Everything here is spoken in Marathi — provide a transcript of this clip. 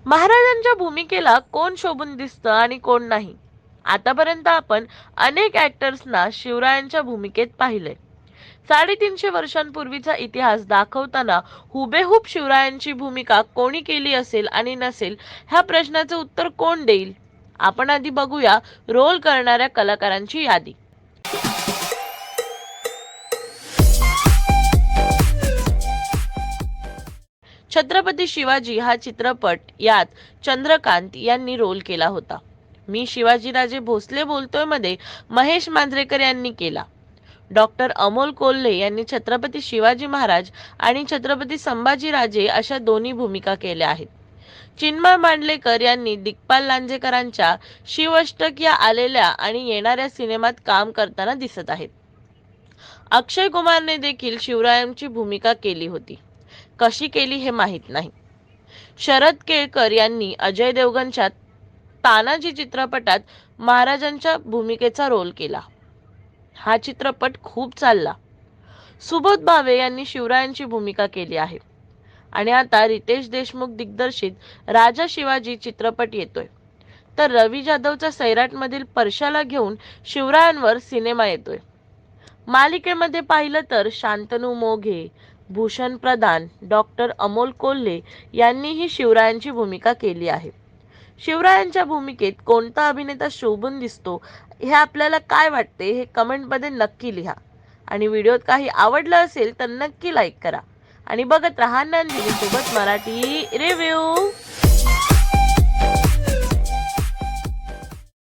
महाराजांच्या भूमिकेला कोण शोभून दिसतं आणि कोण नाही. आतापर्यंत आपण अनेक ऍक्टर्सना शिवरायांच्या भूमिकेत पाहिले. 350 वर्षांपूर्वीचा इतिहास दाखवताना हुबेहूब शिवरायांची भूमिका कोणी केली असेल आणि नसेल ह्या प्रश्नाचं उत्तर कोण देईल? आपण आधी बघूया रोल करणाऱ्या कलाकारांची यादी. छत्रपती शिवाजी हा चित्रपट यात चंद्रकांत यांनी रोल केला होता. मी शिवाजीराजे भोसले बोलतोय मध्ये महेश मांजरेकर यांनी केला. डॉक्टर अमोल कोल्हे यांनी छत्रपती शिवाजी महाराज आणि छत्रपती संभाजीराजे अशा दोन्ही भूमिका केल्या आहेत. चिन्मय मांडलेकर यांनी दिग्पाल लांजेकरांच्या शिवअष्टक या आलेल्या आणि येणाऱ्या सिनेमात काम करताना दिसत आहेत. अक्षय कुमारने देखील शिवरायांची भूमिका केली होती. कशी केली हे माहीत नाही. शरद केळकर यांनी अजय देवगणच्या तानाजी चित्रपटात महाराजांच्या भूमिकेचा रोल केला. हा चित्रपट खूप चालला. सुबोध भावे यांनी शिवरायांची भूमिका केली आहे. आणि आता रितेश देशमुख दिग्दर्शित राजा शिवाजी चित्रपट येतोय. तर रवी जाधवचा सैराटमधील परशाला घेऊन शिवरायांवर सिनेमा येतोय. मालिकेमध्ये पाहिलं तर शांतनू मोघे, भूषण प्रधान, डॉक्टर अमोल कोल्हे यांनीही शिवरायांची भूमिका केली आहे. शिवरायांच्या भूमिकेत कोणता अभिनेता शोभून दिसतो हे आपल्याला काय वाटते हे कमेंटमध्ये नक्की लिहा. आणि व्हिडिओत काही आवडलं असेल तर नक्की लाईक करा आणि बघत राहा नंदिनी सोबत मराठी रिव्ह्यू.